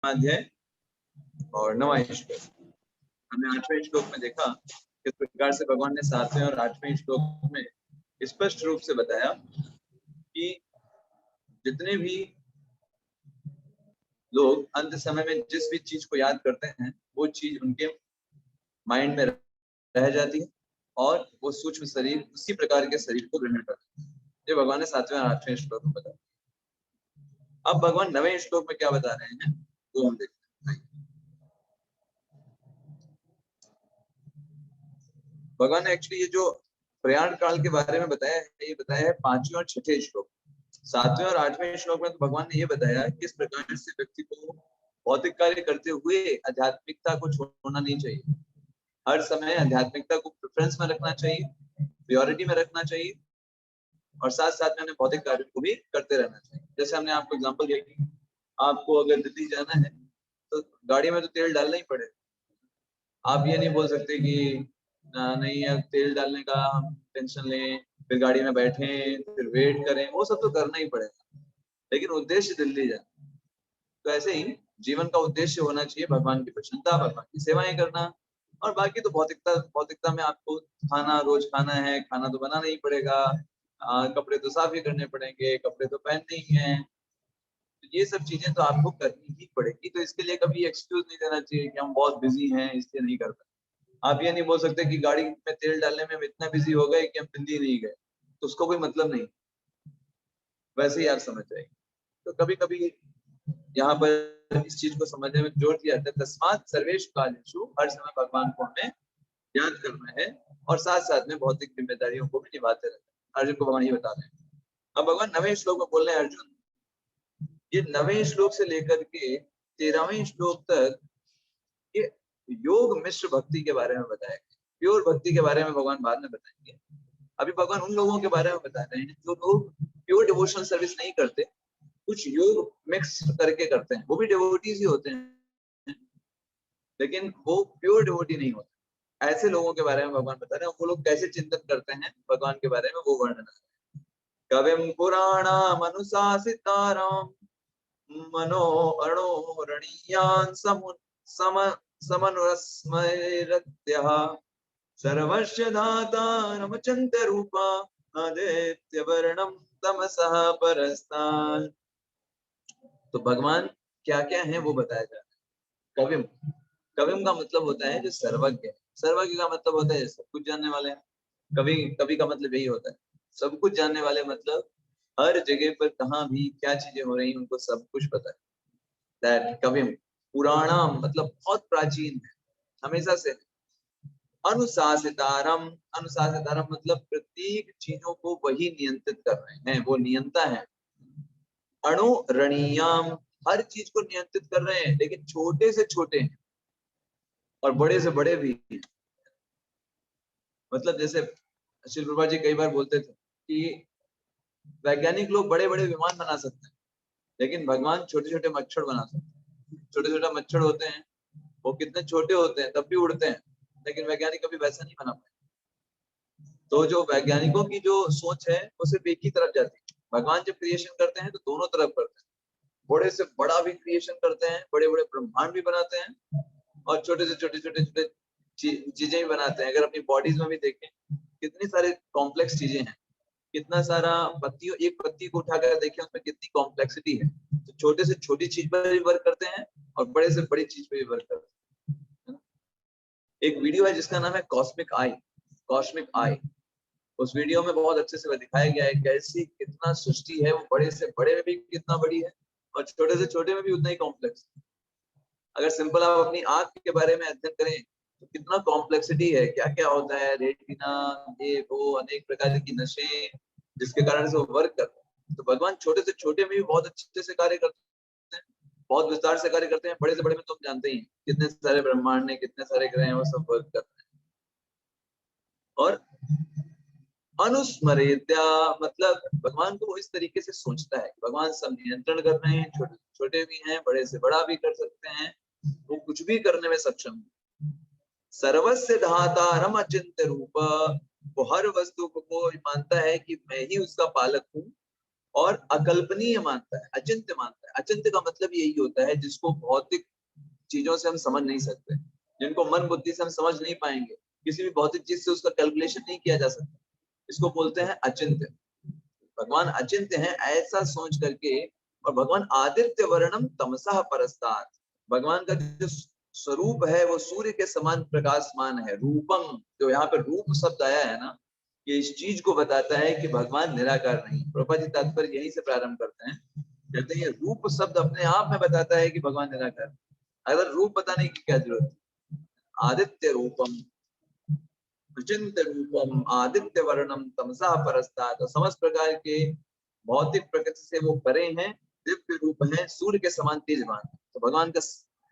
अध्याय और 9वां श्लोक। हमने 8वें श्लोक में देखा किस प्रकार से भगवान ने 7वें और 8वें श्लोक में स्पष्ट रूप से बताया कि जितने भी लोग अंत समय में जिस भी चीज को याद करते हैं वो चीज उनके माइंड में रह जाती है और वो सूक्ष्म शरीर उसी प्रकार के शरीर को ग्रहण करते हैं। ये भगवान ने 7वें और 8वें श्लोक में बताया। अब भगवान 9वें श्लोक में क्या बता रहे हैं वो हम देखते हैं। भगवान ने एक्चुअली ये जो प्रयाण काल के बारे में बताया है, ये बताया है 5वें और 6ठे श्लोक। 7वें और 8वें श्लोक में तो भगवान ने ये बताया किस प्रकार से व्यक्ति को भौतिक कार्य करते हुए आध्यात्मिकता को छोड़ना नहीं चाहिए। हर समय आध्यात्मिकता को प्रेफरेंस में रखना चाहिए, प्योरिटी में रखना चाहिए और साथ साथ में हमें भौतिक कार्य को भी करते रहना चाहिए। जैसे हमने आपको एग्जांपल दिया कि आपको अगर दिल्ली जाना है तो गाड़ी में तो तेल डालना ही पड़ेगा। आप ये नहीं बोल सकते कि नहीं अब तेल डालने का हम टेंशन लें, फिर गाड़ी में बैठें, फिर वेट करें, वो सब तो करना ही पड़ेगा। लेकिन उद्देश्य दिल्ली जाना। तो ऐसे ही जीवन का उद्देश्य होना चाहिए भगवान की प्रसन्नता, भगवान की सेवाएं करना और बाकी तो भौतिकता में आपको खाना रोज खाना है, खाना तो बनाना ही पड़ेगा, कपड़े तो साफ ही करने पड़ेंगे, कपड़े तो पहनने ही हैं। तो ये सब चीजें तो आपको करनी ही पड़ेगी। तो इसके लिए कभी एक्सक्यूज नहीं देना चाहिए कि हम बहुत बिजी हैं इसलिए नहीं कर पाए। आप ये नहीं बोल सकते कि गाड़ी में तेल डालने में हम इतना बिजी हो गए कि हम दिल्ली नहीं गए, तो उसको कोई मतलब नहीं। वैसे ही आप समझ जाएंगे। तो कभी कभी यहाँ पर इस चीज को समझने में जोर दिया जाता है, तस्मात् सर्वेषु कालेषु, हर समय भगवान को हमें याद करना है और साथ साथ में भौतिक जिम्मेदारियों को भी निभाते रहना है। अर्जुन को भगवान ये बता रहे हैं। अब भगवान 9वें श्लोक में बोल रहे हैं, अर्जुन ये 9वें श्लोक से लेकर के 13वें श्लोक तक ये योग मिश्र भक्ति के बारे में बताया गया। प्योर भक्ति के बारे में भगवान बाद में बताएंगे। अभी भगवान उन लोगों के बारे में बता रहे हैं जो लोग प्योर डिवोशनल सर्विस नहीं करते, कुछ योग मिक्स करके करते हैं। वो भी डिवोटीज ही होते हैं लेकिन वो प्योर डिवोटी नहीं होते। ऐसे लोगों के बारे में भगवान बता रहे हैं। वो लोग कैसे चिंतन करते हैं भगवान के बारे में वो वर्णन है। कविम पुराणामनुशासितारं मनो अणोरणीयान् समनुस्मरत्यः सर्वस्य धातारमचन्त रूपा आदित्यवर्णं तमसः परस्तात्। तो भगवान क्या क्या है वो बताया जा रहा है। कविम, कविम का मतलब होता है जो सर्वज्ञ है। सर्वज्ञ का मतलब होता है सब कुछ जानने वाले हैं। कवि, कवि का मतलब यही होता है सब कुछ जानने वाले, मतलब हर जगह पर कहाँ भी क्या चीजें हो रही हैं उनको सब कुछ पता है। दैट कविम। पुराणम मतलब बहुत प्राचीन है, हमेशा से। अनुशासितारम, अनुशासितारम मतलब प्रत्येक चीजों को वही नियंत्रित कर रहे हैं, वो नियंता है। अणुरणीयाम, हर चीज को नियंत्रित कर रहे हैं लेकिन छोटे से छोटे हैं और बड़े से बड़े भी। मतलब जैसे श्री प्रभुपाद जी कई बार बोलते थे कि वैज्ञानिक लोग बड़े बड़े विमान बना सकते हैं लेकिन भगवान छोटे छोटे मच्छर बना सकते हैं। छोटे छोटे मच्छर होते हैं, वो कितने छोटे होते हैं तब भी उड़ते हैं, लेकिन वैज्ञानिक कभी वैसा नहीं बना पाए। तो जो वैज्ञानिकों की जो सोच है वो सिर्फ एक ही तरफ जाती है। भगवान जब क्रिएशन करते हैं तो दोनों तरफ करते हैं। बड़े से बड़ा भी क्रिएशन करते हैं, बड़े बड़े ब्रह्मांड भी बनाते हैं और छोटे से छोटे छोटे छोटे चीजें भी बनाते हैं। अगर अपनी बॉडीज में भी देखें कितनी सारी कॉम्प्लेक्स चीजें हैं, कितना सारा पत्ती, एक पत्ती को उठाकर देखें उसमें कितनी कॉम्प्लेक्सिटी है। तो छोटे से छोटी चीज पर भी वर्क करते हैं और बड़े से बड़ी चीज पर भी वर्क करते हैं। एक वीडियो है जिसका नाम है कॉस्मिक आई, कॉस्मिक आई। उस वीडियो में बहुत अच्छे से दिखाया गया है कैसी कितना सृष्टि है, वो बड़े से बड़े में भी कितना बड़ी है और छोटे से छोटे में भी उतना ही कॉम्प्लेक्स। अगर सिंपल आप अपनी आंख के बारे में अध्ययन करें तो कितना कॉम्प्लेक्सिटी है, क्या क्या होता है, रेटिना, ये वो अनेक प्रकार की नसें जिसके कारण से वो वर्क करते हैं। तो भगवान छोटे से छोटे में भी बहुत अच्छे से कार्य करते हैं, बहुत विस्तार से कार्य करते हैं। बड़े से बड़े में तो हम जानते ही कितने सारे ब्रह्मांड है, कितने सारे ग्रह हैं, वो सब वर्क करते हैं। और अनुस्मरेत्या मतलब भगवान को वो इस तरीके से सोचता है, भगवान सब नियंत्रण कर रहे हैं, छोटे छोटे भी हैं, बड़े से बड़ा भी कर सकते हैं, वो कुछ भी करने में सक्षम है। सर्वस्य धातारम अचिंत्य रूप, वो हर वस्तु को मानता है कि मैं ही उसका पालक हूँ और अकल्पनीय मानता है, अचिंत्य मानता है। अचिंत्य का मतलब यही होता है जिसको भौतिक चीजों से हम समझ नहीं सकते, जिनको मन बुद्धि से हम समझ नहीं पाएंगे, किसी भी भौतिक चीज से उसका कैलकुलेशन नहीं किया जा सकता, इसको बोलते हैं अचिंत्य। भगवान अचिंत्य हैं ऐसा सोच करके। और भगवान आदित्य वर्णम तमसः परस्तात्, भगवान का जो स्वरूप है वो सूर्य के समान प्रकाशमान है। रूपम, जो यहाँ पे रूप शब्द आया है ना, ये इस चीज को बताता है कि भगवान निराकार नहीं। प्रभुपाद जी तात्पर्य यहीं से प्रारंभ करते हैं, कहते हैं रूप शब्द अपने आप में बताता है कि भगवान निराकार, अगर रूप बताने की क्या जरूरत है। आदित्य रूपम, अचिंत्य रूपम, आदित्य वर्णम तमसा परस्तात्, तो समस्त प्रकार के भौतिक प्रकृति से वो परे हैं, दिव्य रूप है, सूर्य के समान तेजवान। तो भगवान का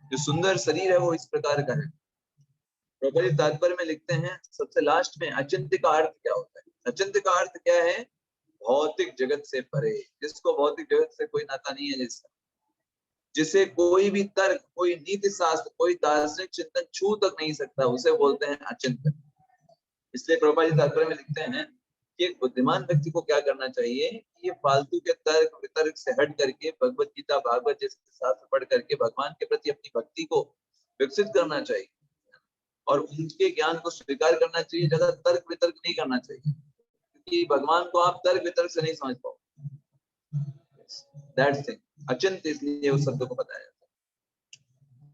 जो सुंदर शरीर है वो इस प्रकार का है। प्रभुपाद तात्पर्य में लिखते हैं सबसे लास्ट में, अचिंत्य का अर्थ क्या होता है। अचिंत्य का अर्थ क्या है, भौतिक जगत से परे, जिसको भौतिक जगत से कोई नाता नहीं है, जिसे कोई भी तर्क, कोई नीति शास्त्र, कोई दार्शनिक चिंतन छू तक नहीं सकता, उसे बोलते हैं अचिंत्य। इसलिए प्रभुपाद जी तात्पर्य में लिखते हैं कि एक बुद्धिमान व्यक्ति को क्या करना चाहिए, ये फालतू के तर्क वितर्क से हट करके भगवत गीता भागवत जैसे शास्त्र पढ़ करके भगवान के प्रति अपनी भक्ति को विकसित करना चाहिए और उनके ज्ञान को स्वीकार करना चाहिए। ज्यादा तर्क वितर्क नहीं करना चाहिए, क्योंकि भगवान को आप तर्क वितर्क से नहीं समझ पाओ। दैट्स इट, अचिंत्य इसलिए उस शब्द को बताया जाता है।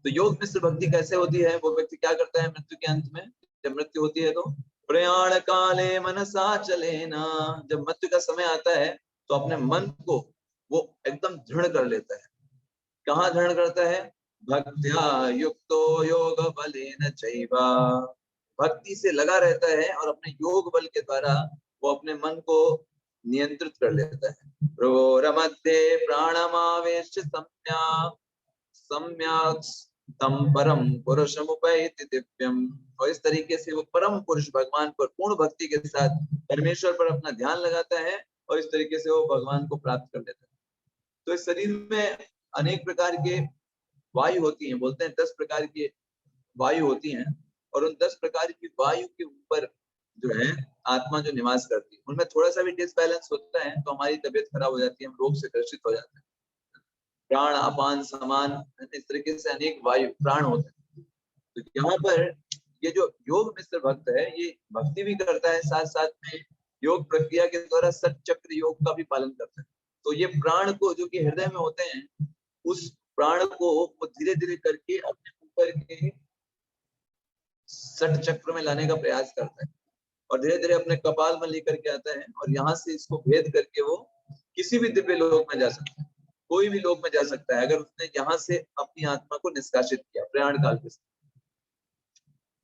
तो योग मिश्र भक्ति कैसे होती है, वो व्यक्ति क्या करता है मृत्यु के अंत में, जब मृत्यु होती है तो प्रयाण काले मनसा चले ना, जब मृत्यु का समय आता है तो अपने मन को वो एकदम दृढ़ कर लेता है। कहाँ दृढ़ करता है, भक्त्या युक्तो योग बलेन चैवा, भक्ति से लगा रहता है और अपने योग बल के द्वारा वो अपने मन को नियंत्रित कर लेता है। प्रोरमध्ये प्राणमावेश सम्यक् तम परम पुरुषमुपैति दिव्यम, और इस तरीके से वो परम पुरुष भगवान पर पूर्ण भक्ति के साथ परमेश्वर पर अपना ध्यान लगाता है और इस तरीके से वो भगवान को प्राप्त कर लेता है। तो इस शरीर में अनेक प्रकार के वायु होती हैं, बोलते हैं 10 प्रकार की वायु होती हैं, और उन 10 प्रकार की वायु के ऊपर जो है आत्मा जो निवास करती है, उनमें थोड़ा सा भी डिसबैलेंस होता है तो हमारी तबीयत खराब हो जाती है, हम रोग से ग्रसित हो जाते हैं। प्राण अपान समान, इस तरीके से अनेक वायु प्राण होते हैं। तो यहाँ पर ये जो योग मिश्र भक्त है, ये भक्ति भी करता है, साथ साथ में योग प्रक्रिया के द्वारा सत चक्र योग का भी पालन करता है। तो ये प्राण को जो कि हृदय में होते हैं, उस प्राण को वो धीरे धीरे करके अपने ऊपर के सट चक्र में लाने का प्रयास करता है और धीरे धीरे अपने कपाल में लेकर के आता है, और यहाँ से इसको भेद करके वो किसी भी दिव्य लोक में जा सकता है, कोई भी लोक में जा सकता है, अगर उसने यहाँ से अपनी आत्मा को निष्कासित किया प्रयाण काल के समय।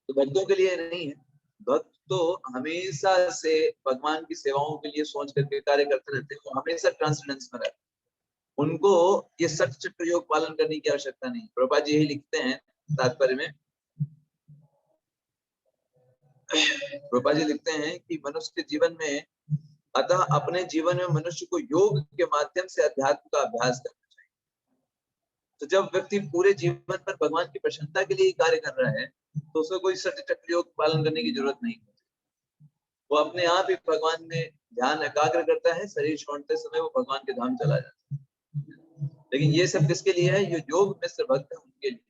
तो भक्तों के लिए नहीं है, भक्त तो हमेशा से भगवान की सेवाओं के लिए सोच करके कार्य करते रहते हैं, वो हमेशा ट्रांसडेंस में रहते हैं, उनको ये सठ चक्र योग पालन करने की आवश्यकता नहीं। प्रभुपाद जी यही लिखते हैं तात्पर्य में, प्रभुपाद जी लिखते हैं कि मनुष्य के जीवन में, अतः अपने जीवन में मनुष्य को योग के माध्यम से अध्यात्म का अभ्यास करना चाहिए। तो जब व्यक्ति पूरे जीवन पर भगवान की प्रसन्नता के लिए कार्य कर रहा है तो उसे कोई सठ चक्र योग पालन करने की जरूरत नहीं होती, वो अपने आप ही भगवान में ध्यान एकाग्र करता है, शरीर छोड़ते समय वो भगवान के धाम चला जाता है। लेकिन ये सब किसके लिए है, ये योग मिश्र भक्त है उनके लिए।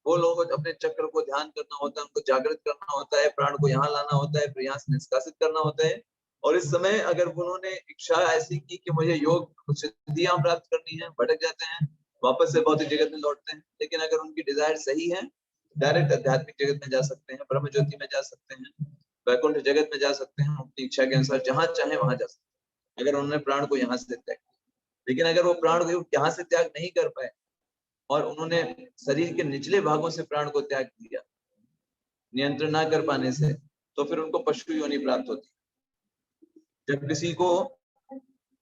वो लोग अपने चक्र को ध्यान करना होता है, उनको जागृत करना होता है, प्राण को यहाँ लाना होता है, फिर यहाँ से निष्कासित करना होता है। और इस समय अगर उन्होंने इच्छा ऐसी की कि मुझे योग सिद्धियां प्राप्त करनी है, भटक जाते हैं, वापस से भौतिक जगत में लौटते हैं। लेकिन अगर उनकी डिजायर सही है, डायरेक्ट आध्यात्मिक जगत में जा सकते हैं, ब्रह्म ज्योति में जा सकते हैं, वैकुंठ जगत में जा सकते हैं, अपनी इच्छा के अनुसार जहां चाहे वहां जा सकते हैं, अगर उन्होंने प्राण को यहाँ से त्याग किया। लेकिन अगर वो प्राण को यहाँ से त्याग नहीं कर पाए और उन्होंने शरीर के निचले भागों से प्राण को त्याग किया नियंत्रण ना कर पाने से, तो फिर उनको पशु योनि प्राप्त होती है। जब किसी को,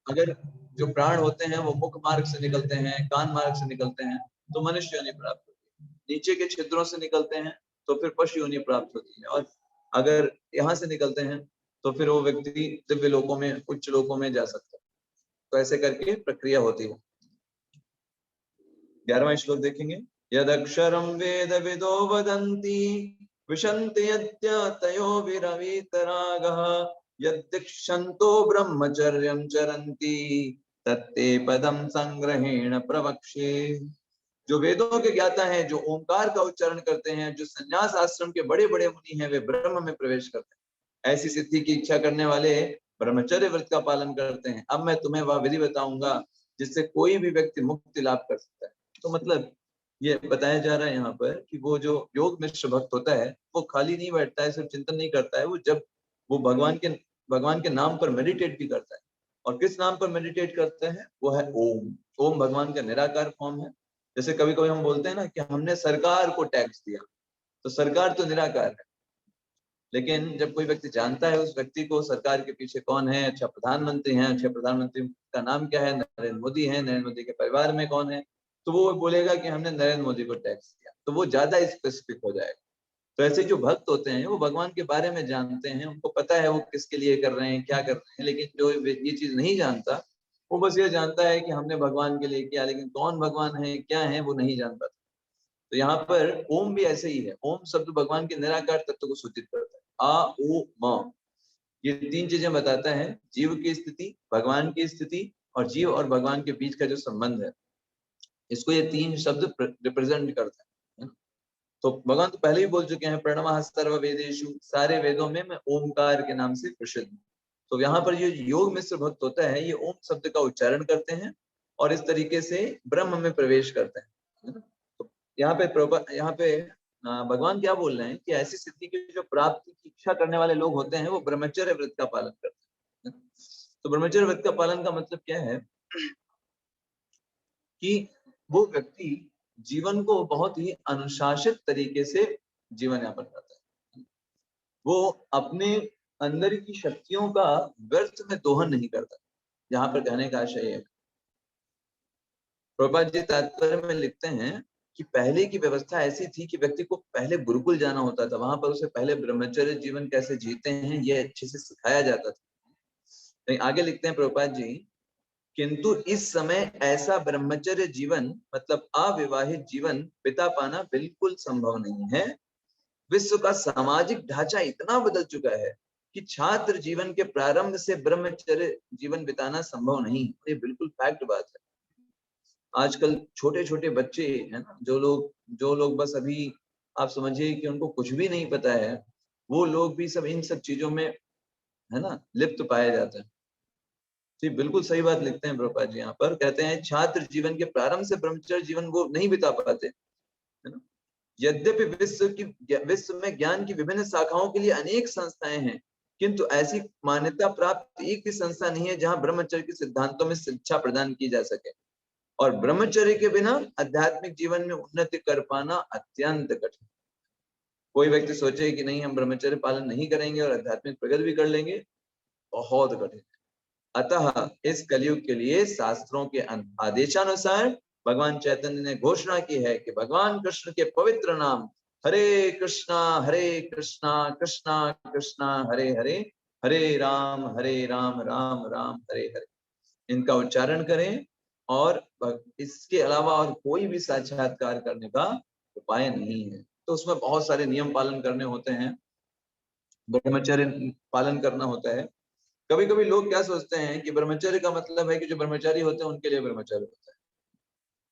अगर जो प्राण होते हैं वो मुख मार्ग से निकलते हैं, कान मार्ग से निकलते हैं, तो मनुष्य योनि प्राप्त होती है। नीचे के छिद्रों से निकलते हैं तो फिर पशु योनि प्राप्त होती है, और अगर यहाँ से निकलते हैं तो फिर वो व्यक्ति दिव्य लोकों में, उच्च लोकों में जा सकता है। तो ऐसे करके प्रक्रिया होती है। 11वां श्लोक देखेंगे, यदक्षरं वेद विदो वदन्ति विशन्ति यद्यतयो विरवीतरागः यद्दीक्षन्तो ब्रह्मचर्यं चरन्ति तत्ते पदम संग्रहेण प्रवक्ष्ये। जो वेदों के ज्ञाता हैं, जो ओंकार का उच्चारण करते हैं, जो संन्यास आश्रम के बड़े बड़े मुनि हैं, वे ब्रह्म में प्रवेश करते हैं। ऐसी सिद्धि की इच्छा करने वाले ब्रह्मचर्य व्रत का पालन करते हैं। अब मैं तुम्हें वह विधि बताऊंगा जिससे कोई भी व्यक्ति मुक्ति लाभ कर सकता है। तो मतलब ये बताया जा रहा है यहाँ पर कि वो जो योग मिश्र भक्त होता है वो खाली नहीं बैठता है, सिर्फ चिंतन नहीं करता है, वो जब वो भगवान के नाम पर मेडिटेट भी करता है। और किस नाम पर मेडिटेट करता है? वो है ओम। ओम भगवान का निराकार फॉर्म है। जैसे कभी कभी हम बोलते हैं ना कि हमने सरकार को टैक्स दिया, तो सरकार तो निराकार है, लेकिन जब कोई व्यक्ति जानता है उस व्यक्ति को, सरकार के पीछे कौन है, अच्छा प्रधानमंत्री हैं, अच्छा प्रधानमंत्री का नाम क्या है, नरेंद्र मोदी है, नरेंद्र मोदी के परिवार में कौन है, तो वो बोलेगा कि हमने नरेंद्र मोदी को टैक्स दिया, तो वो ज्यादा स्पेसिफिक हो जाएगा। तो ऐसे जो भक्त होते हैं वो भगवान के बारे में जानते हैं, उनको पता है वो किसके लिए कर रहे हैं, क्या कर रहे हैं, लेकिन जो ये चीज नहीं जानता वो बस ये जानता है कि हमने भगवान के लिए किया, लेकिन कौन भगवान है, क्या है, वो नहीं जान पाता। तो यहाँ पर ओम भी ऐसे ही है। ओम शब्द भगवान के निराकार तत्व को सूचित करता है। आ ओ म, ये तीन चीजें बताता है, जीव की स्थिति, भगवान की स्थिति और जीव और भगवान के बीच का जो संबंध है, इसको ये तीन शब्द रिप्रेजेंट करता है। तो भगवान तो पहले ही बोल चुके हैं, प्रणवः सर्व वेदेषु, सारे वेदों में मैं ओमकार के नाम से प्रसिद्ध हूँ। तो यहाँ पर ये योग मिश्र भक्त होता है, ये ओम शब्द का उच्चारण करते हैं और इस तरीके से ब्रह्म में प्रवेश करते हैं। तो यहाँ पे भगवान क्या बोल रहे हैं कि ऐसी स्थिति की जो प्राप्ति की इच्छा करने वाले लोग होते हैं वो ब्रह्मचर्य व्रत का पालन करते हैं। तो ब्रह्मचर्य व्रत का पालन का मतलब क्या है कि वो व्यक्ति जीवन को बहुत ही अनुशासित तरीके से जीवन यापन करता है। वो अपने अंदर की शक्तियों का व्यर्थ में दोहन नहीं करता। यहाँ पर कहने का आशय है, प्रभुपाद जी तात्पर्य में लिखते हैं कि पहले की व्यवस्था ऐसी थी कि व्यक्ति को पहले गुरुकुल जाना होता था, वहां पर उसे पहले ब्रह्मचर्य जीवन कैसे जीते हैं ये अच्छे से सिखाया जाता था। आगे लिखते हैं प्रभुपाद जी, किंतु इस समय ऐसा ब्रह्मचर्य जीवन मतलब अविवाहित जीवन बिता पाना बिल्कुल संभव नहीं है। विश्व का सामाजिक ढांचा इतना बदल चुका है कि छात्र जीवन के प्रारंभ से ब्रह्मचर्य जीवन बिताना संभव नहीं। ये बिल्कुल फैक्ट बात है। आजकल छोटे छोटे बच्चे है ना, जो लोग बस अभी आप समझिए कि उनको कुछ भी नहीं पता है, वो लोग भी सब इन सब चीजों में है ना लिप्त पाए जाते हैं। जी बिल्कुल सही बात लिखते हैं प्रभुपाद जी। यहाँ पर कहते हैं छात्र जीवन के प्रारंभ से ब्रह्मचर्य जीवन वो नहीं बिता पाते, है ना। यद्यपि विश्व में ज्ञान की विभिन्न शाखाओं के लिए अनेक संस्थाएं हैं, किंतु ऐसी मान्यता प्राप्त एक भी संस्था नहीं है जहां ब्रह्मचर्य के सिद्धांतों में शिक्षा प्रदान की जा सके। और ब्रह्मचर्य के बिना आध्यात्मिक जीवन में उन्नति कर पाना अत्यंत कठिन। कोई व्यक्ति सोचे कि नहीं हम ब्रह्मचर्य पालन नहीं करेंगे और आध्यात्मिक प्रगति भी कर लेंगे, बहुत कठिन। अतः इस कलयुग के लिए शास्त्रों के आदेशानुसार भगवान चैतन्य ने घोषणा की है कि भगवान कृष्ण के पवित्र नाम हरे कृष्णा कृष्णा कृष्णा हरे हरे, हरे राम राम राम हरे हरे, इनका उच्चारण करें। और इसके अलावा और कोई भी साक्षात्कार करने का उपाय नहीं है। तो उसमें बहुत सारे नियम पालन करने होते हैं, ब्रह्मचर्य पालन करना होता है। कभी कभी लोग क्या सोचते हैं कि ब्रह्मचर्य का मतलब है कि जो ब्रह्मचारी होते हैं उनके लिए ब्रह्मचर्य होता है,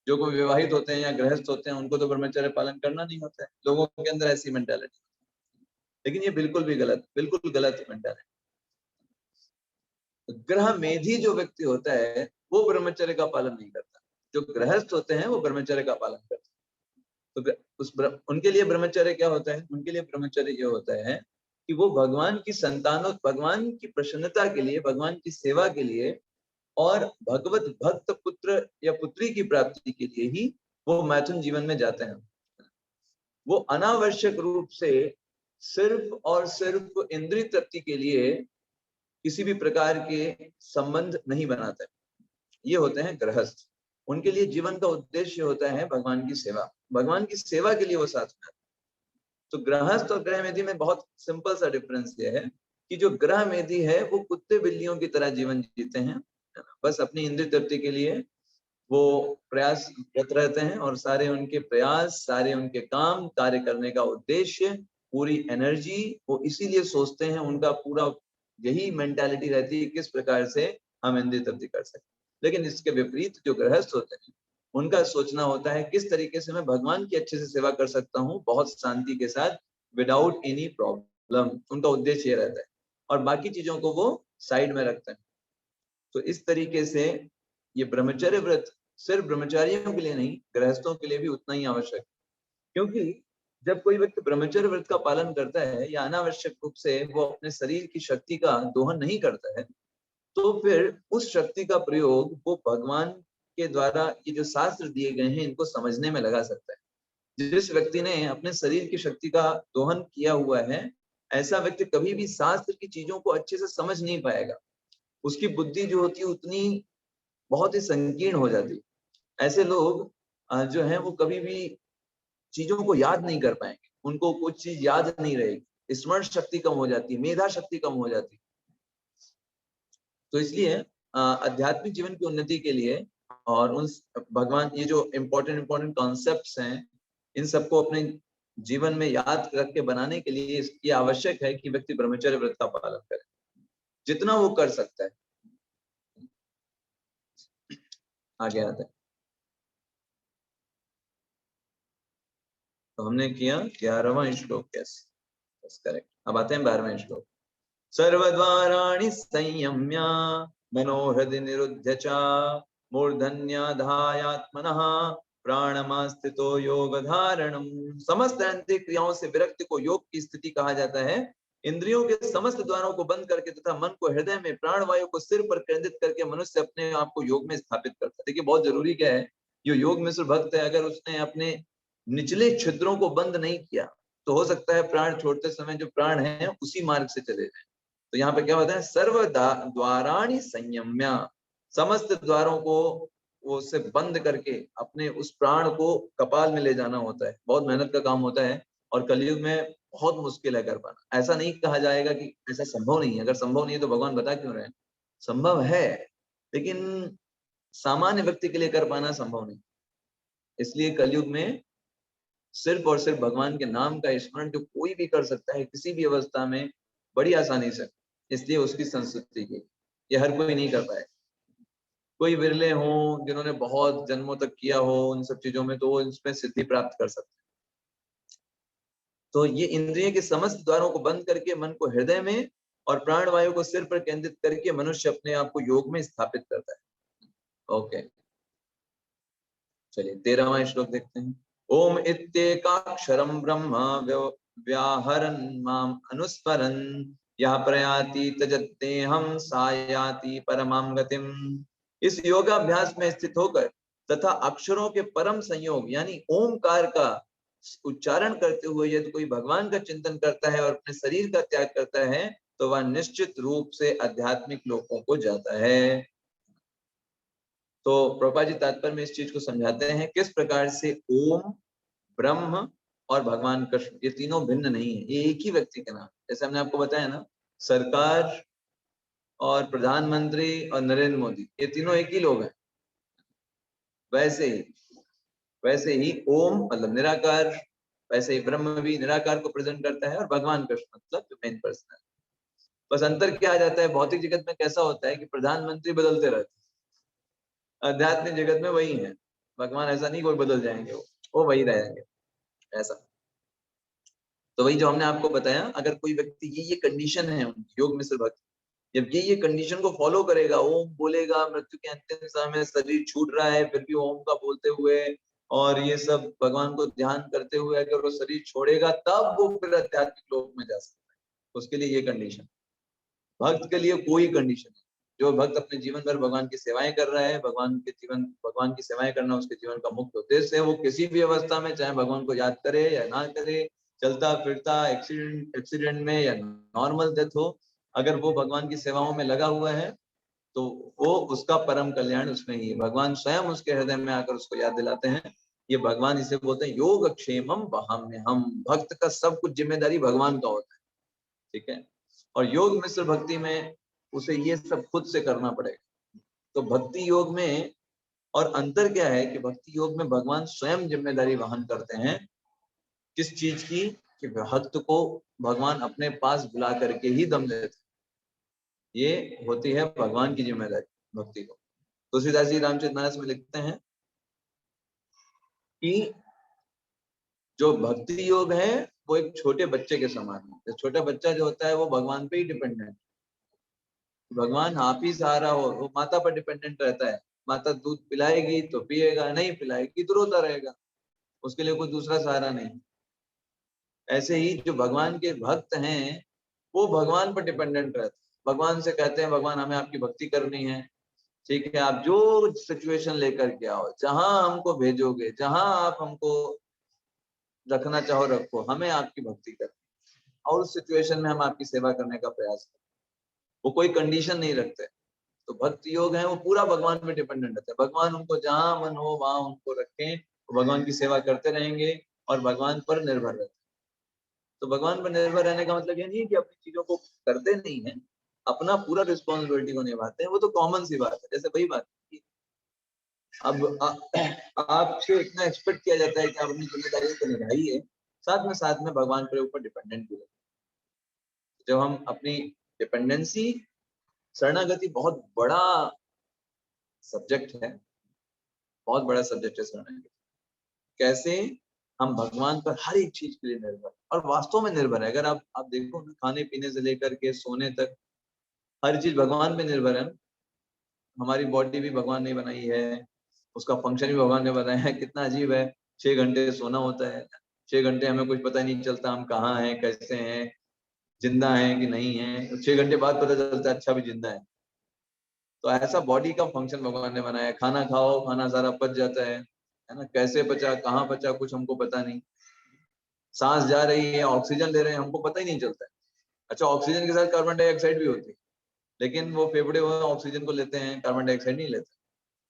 जो कोई विवाहित होते हैं या गृहस्थ होते हैं उनको तो ब्रह्मचर्य पालन करना नहीं होता है। लोगों के अंदर ऐसी मेंटालिटी, लेकिन ये बिल्कुल गलत मेंटालिटी। ग्रह मेधी जो व्यक्ति होता है वो ब्रह्मचर्य का पालन नहीं करता, जो गृहस्थ होते हैं वो ब्रह्मचर्य का पालन करते हैं। तो उनके लिए ब्रह्मचर्य क्या होता है? उनके लिए ब्रह्मचर्य ये होता है कि वो भगवान की संतानों, भगवान की प्रसन्नता के लिए, भगवान की सेवा के लिए और भगवत भक्त पुत्र या पुत्री की प्राप्ति के लिए ही वो मैथुन जीवन में जाते हैं। वो अनावश्यक रूप से सिर्फ और सिर्फ इंद्रिय तृप्ति के लिए किसी भी प्रकार के संबंध नहीं बनाते। ये होते हैं गृहस्थ। उनके लिए जीवन का उद्देश्य होता है भगवान की सेवा, भगवान की सेवा के लिए वो साथ में। तो गृहस्थ और गृह मेधी में बहुत सिंपल सा डिफरेंस ये है कि जो गृह मेधी है वो कुत्ते बिल्लियों की तरह जीवन जीते हैं, बस अपनी इंद्रिय तृप्ति के लिए वो प्रयासरत रहते हैं, और सारे उनके प्रयास, सारे उनके काम, कार्य करने का उद्देश्य, पूरी एनर्जी वो इसीलिए सोचते हैं, उनका पूरा यही मेंटालिटी रहती है किस प्रकार से हम इंद्रिय तृप्ति कर सकते हैं। लेकिन इसके विपरीत जो गृहस्थ होते हैं उनका सोचना होता है किस तरीके से मैं भगवान की अच्छे से सेवा कर सकता हूँ बहुत शांति के साथ, विदाउट एनी प्रॉब्लम। उनका उद्देश्य ये रहता है और बाकी चीजों को वो साइड में रखते हैं। तो इस तरीके से ये ब्रह्मचर्य व्रत सिर्फ ब्रह्मचारियों के लिए नहीं, गृहस्थों के लिए भी उतना ही आवश्यक है। क्योंकि जब कोई व्यक्ति ब्रह्मचर्य व्रत का पालन करता है या अनावश्यक रूप से वो अपने शरीर की शक्ति का दोहन नहीं करता है, तो फिर उस शक्ति का प्रयोग वो भगवान के द्वारा ये जो शास्त्र दिए गए हैं इनको समझने में लगा सकता है। जिस व्यक्ति ने अपने शरीर की शक्ति का दोहन किया हुआ है, ऐसा व्यक्ति कभी भी शास्त्र की चीजों को अच्छे से समझ नहीं पाएगा। उसकी बुद्धि जो होती है उतनी बहुत ही संकीर्ण हो जाती है। ऐसे लोग जो है वो कभी भी चीजों को याद नहीं कर पाएंगे, उनको कुछ चीज याद नहीं रहेगी, स्मरण शक्ति कम हो जाती है, मेधा शक्ति कम हो जाती है। तो इसलिए आध्यात्मिक जीवन की उन्नति के लिए और उन भगवान ये जो इम्पोर्टेंट कॉन्सेप्ट्स हैं इन सबको अपने जीवन में याद रख के बनाने के लिए इसकी आवश्यक है कि व्यक्ति ब्रह्मचर्य व्रत का पालन करे जितना वो कर सकता है। आगे आते हैं। तो हमने किया 11वां श्लोक कैसे, करेक्ट। अब आते हैं 12वें श्लोक। सर्वद्वाराणि संयम्य मनोहृदि निरुध्य च मूर्धन्याधायात्मनः प्राणमास्थितो योग धारणम। समस्त इंद्रिय क्रियाओं से विरक्ति को योग की स्थिति कहा जाता है। इंद्रियों के समस्त द्वारों को बंद करके तथा मन को हृदय में, प्राणवायु को सिर पर केंद्रित करके मनुष्य अपने आप को योग में स्थापित करता है। देखिए बहुत जरूरी क्या है, जो योग में से भक्त है अगर उसने अपने निचले छिद्रों को बंद नहीं किया तो हो सकता है प्राण छोड़ते समय जो प्राण है उसी मार्ग से चले जाए। तो यहाँ पे क्या होता है, सर्व द्वाराणि संयम्य, समस्त द्वारों को वो से बंद करके अपने उस प्राण को कपाल में ले जाना होता है। बहुत मेहनत का काम होता है और कलयुग में बहुत मुश्किल है कर पाना। ऐसा नहीं कहा जाएगा कि ऐसा संभव नहीं है, अगर संभव नहीं है तो भगवान बता क्यों रहे हैं, संभव है, लेकिन सामान्य व्यक्ति के लिए कर पाना संभव नहीं। इसलिए कलयुग में सिर्फ और सिर्फ भगवान के नाम का स्मरण जो कोई भी कर सकता है किसी भी अवस्था में बड़ी आसानी से, इसलिए उसकी संस्तुति की, ये हर कोई नहीं कर पाए। कोई विरले हों जिन्होंने बहुत जन्मों तक किया हो उन सब चीजों में, तो वो इसमें सिद्धि प्राप्त कर सकते हैं। तो ये इंद्रिय के समस्त द्वारों को बंद करके मन को हृदय में और प्राणवायु को सिर पर केंद्रित करके मनुष्य अपने आप को योग में स्थापित करता है। ओके, चलिए 13वां श्लोक देखते हैं। ओम इत्येकाक्षरं ब्रह्म व्याहरन् माम अनुस्मरन् यः प्रयाति तजतेहं सायाति परमां गतिम। इस योगाभ्यास में स्थित होकर तथा अक्षरों के परम संयोग यानी ओमकार का उच्चारण करते हुए यदि कोई भगवान का चिंतन करता है और अपने शरीर का त्याग करता है तो वह निश्चित रूप से आध्यात्मिक लोकों को जाता है। तो प्रभुपाद जी तात्पर्य में इस चीज को समझाते हैं किस प्रकार से ओम, ब्रह्म और भगवान कृष्ण ये तीनों भिन्न नहीं है, ये एक ही व्यक्ति के नाम। जैसे हमने आपको बताया ना, सरकार और प्रधानमंत्री और नरेंद्र मोदी ये तीनों एक ही लोग हैं। वैसे ही ओम मतलब निराकार, वैसे ही ब्रह्म भी निराकार को प्रेजेंट करता है और भगवान कृष्ण मतलब जो मेन पर्सन है। बस अंतर क्या आ जाता है, भौतिक जगत में कैसा होता है कि प्रधानमंत्री बदलते रहते हैं, आध्यात्मिक जगत में वही है। भगवान ऐसा नहीं कोई बदल जाएंगे, वो वही रहेंगे ऐसा। तो वही जो हमने आपको बताया, अगर कोई व्यक्ति ये कंडीशन है योग में सिर्फ जब ये कंडीशन को फॉलो करेगा, ओम बोलेगा, मृत्यु के अंतिम समय में शरीर छूट रहा है फिर भी ओम का बोलते हुए और ये सब भगवान को ध्यान करते हुए अगर वो शरीर छोड़ेगा तब वो फिर आध्यात्मिक लोक में जा सकता है। उसके लिए ये कंडीशन, भक्त के लिए कोई कंडीशन नहीं। जो भक्त अपने जीवन भर भगवान की सेवाएं कर रहा है, भगवान की सेवाएं करना उसके जीवन का मुख्य उद्देश्य है। वो किसी भी अवस्था में चाहे भगवान को याद करे या ना करे, चलता फिरता एक्सीडेंट में या नॉर्मल डेथ हो, अगर वो भगवान की सेवाओं में लगा हुआ है तो वो उसका परम कल्याण उसमें ही है। भगवान स्वयं उसके हृदय में आकर उसको याद दिलाते हैं। ये भगवान इसे बोलते हैं योग क्षेमम वहाम्यहम्। भक्त का सब कुछ जिम्मेदारी भगवान का होता है, ठीक है। और योग मिश्र भक्ति में उसे ये सब खुद से करना पड़ेगा। तो भक्ति योग में और अंतर क्या है कि भक्ति योग में भगवान स्वयं जिम्मेदारी वहन करते हैं किस चीज की, कि भक्त को भगवान अपने पास बुला करके ही दम देते। ये होती है भगवान की जिम्मेदारी भक्ति को। तुलसीदास जी रामचरितमानस में लिखते हैं कि जो भक्ति योग है वो एक छोटे बच्चे के समान है। तो छोटा बच्चा जो होता है वो भगवान पे ही डिपेंडेंट है। भगवान आप ही सहारा हो, वो माता पर डिपेंडेंट रहता है। माता दूध पिलाएगी तो पिएगा, नहीं पिलाएगी तो रोता रहेगा, उसके लिए कोई दूसरा सहारा नहीं। ऐसे ही जो भगवान के भक्त हैं वो भगवान पर डिपेंडेंट रहते हैं। भगवान से कहते हैं भगवान हमें आपकी भक्ति करनी है, ठीक है, आप जो सिचुएशन लेकर के आओ, जहां हमको भेजोगे, जहां आप हमको रखना चाहो रखो, हमें आपकी भक्ति करनी और उस सिचुएशन में हम आपकी सेवा करने का प्रयास करें। वो कोई कंडीशन नहीं रखते। तो भक्त योग है वो पूरा भगवान पे डिपेंडेंट रहता है। भगवान उनको जहां मन हो वहां उनको रखें, तो भगवान की सेवा करते रहेंगे और भगवान पर निर्भर रहते हैं। तो भगवान पर निर्भर रहने का मतलब ये नहीं है कि अपनी चीजों को करते नहीं है, अपना पूरा रिस्पॉन्सिबिलिटी को निभाते हैं। वो तो कॉमन सी बात है, जैसे वही बात है। अब आपसे इतना एक्सपेक्ट किया जाता है कि आप अपनी जिम्मेदारियों को निभाइए, साथ में भगवान के ऊपर डिपेंडेंट भी रहे। जब हम अपनी डिपेंडेंसी, शरणागति बहुत बड़ा सब्जेक्ट है, बहुत बड़ा सब्जेक्ट है शरणागति। कैसे हम भगवान पर हर एक चीज के लिए निर्भर, और वास्तव में निर्भर है। अगर आप देखो ना, खाने पीने से लेकर के सोने तक हर चीज भगवान पे निर्भर है। हमारी बॉडी भी भगवान ने बनाई है, उसका फंक्शन भी भगवान ने बनाया है। कितना अजीब है, 6 घंटे सोना होता है, 6 घंटे हमें कुछ पता नहीं चलता हम कहाँ हैं, कैसे हैं, जिंदा हैं कि नहीं है। 6 घंटे बाद पता चलता है अच्छा भी जिंदा है। तो ऐसा बॉडी का फंक्शन भगवान ने बनाया है। खाना खाओ, खाना सारा पच जाता है ना, कैसे पचा, कहाँ पचा, कुछ हमको पता नहीं। सांस जा रही है, ऑक्सीजन ले रहे हैं, हमको पता ही नहीं चलता है। अच्छा, ऑक्सीजन के साथ कार्बन डाइऑक्साइड भी होती है, लेकिन वो फेफड़े वो ऑक्सीजन को लेते हैं, कार्बन डाइऑक्साइड नहीं लेते।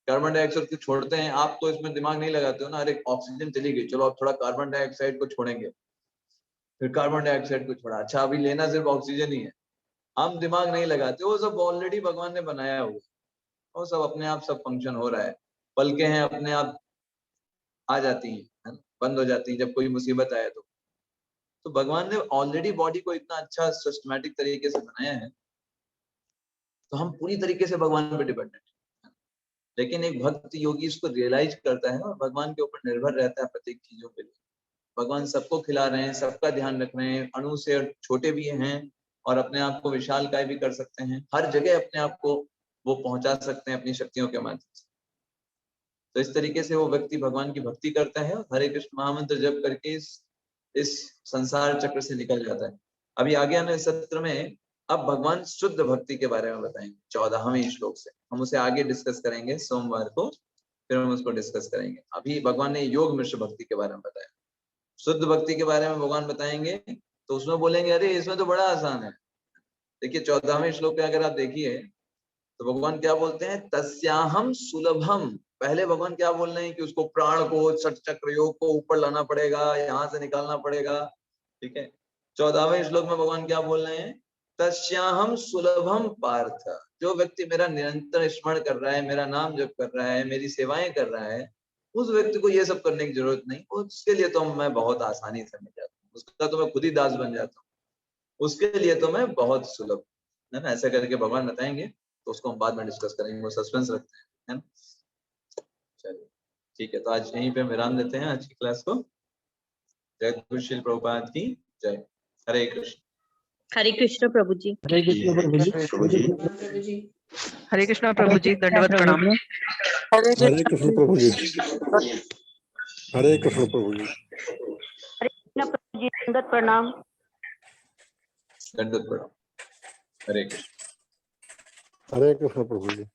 कार्बन डाइऑक्साइड को छोड़ते हैं, आप तो इसमें दिमाग नहीं लगाते हो ना, अरे ऑक्सीजन चली गई, चलो अब थोड़ा कार्बन डाइऑक्साइड को छोड़ेंगे, फिर कार्बन डाइऑक्साइड को छोड़ा, अच्छा अभी लेना सिर्फ ऑक्सीजन ही है। हम दिमाग नहीं लगाते, वो सब ऑलरेडी भगवान ने बनाया हुआ, वो सब अपने आप सब फंक्शन हो रहा है। पलके हैं अपने आप आ जाती हैं, है ना, बंद हो जाती हैं जब कोई मुसीबत आए तो भगवान ने ऑलरेडी बॉडी को इतना अच्छा सिस्टमैटिक तरीके से बनाया है, तो हम पूरी तरीके से भगवान पर डिपेंडेंट है। लेकिन एक भक्त योगी इसको रियलाइज करता है और भगवान के ऊपर निर्भर रहता है प्रत्येक चीजों के लिए। भगवान सबको खिला रहे हैं, सबका ध्यान रख रहे हैं, अणु से छोटे भी हैं और अपने आप को विशालकाय भी कर सकते हैं। हर जगह अपने आप को वो पहुंचा सकते हैं अपनी शक्तियों के माध्यम से। तो इस तरीके से वो व्यक्ति भगवान की भक्ति करता है और हरे कृष्ण महामंत्र जप करके इस संसार चक्र से निकल जाता है। अभी आगे आने सत्र में अब भगवान शुद्ध भक्ति के बारे में बताएंगे 14वें श्लोक से। हम उसे आगे डिस्कस करेंगे सोमवार को, फिर हम उसको डिस्कस करेंगे। अभी भगवान ने योग मिश्र भक्ति के बारे में बताया, शुद्ध भक्ति के बारे में भगवान बताएंगे। तो उसमें बोलेंगे अरे इसमें तो बड़ा आसान है। देखिए 14वें श्लोक में अगर आप देखिए तो भगवान क्या बोलते हैं, तस्याहम सुलभम। पहले भगवान क्या बोल रहे हैं कि उसको प्राण को, षट चक्र योग को ऊपर लाना पड़ेगा, यहाँ से निकालना पड़ेगा, ठीक है। 14वें श्लोक में भगवान क्या बोल रहे हैं, तस्याहम सुलभम पार्थ। जो व्यक्ति मेरा निरंतर स्मरण कर रहा है, मेरा नाम जप कर रहा है, मेरी सेवाएं कर रहा है, उस व्यक्ति को ये सब करने की जरूरत नहीं। उसके लिए तो मैं बहुत आसानी से मिल जाता हूँ, उसका तो मैं खुद ही दास बन जाता हूँ, उसके लिए तो मैं बहुत सुलभ, है ना। ऐसा करके भगवान बताएंगे, तो उसको हम बाद में डिस्कस करेंगे, वो सस्पेंस रखते हैं, है ना। चलिए ठीक है, तो आज यहीं पे विराम देते हैं आज की क्लास को। जय गुरु श्री प्रभुपाद की जय। हरे कृष्ण। हरे कृष्ण प्रभु जी। हरे कृष्ण प्रभु जी। हरे कृष्ण प्रभु जी, दंडवत प्रणाम। हरे कृष्ण प्रभु जी। हरे कृष्ण प्रभु जी। दंडवत प्रणाम। दंडवत प्रणाम। हरे कृष्ण। हरे कृष्ण प्रभु जी।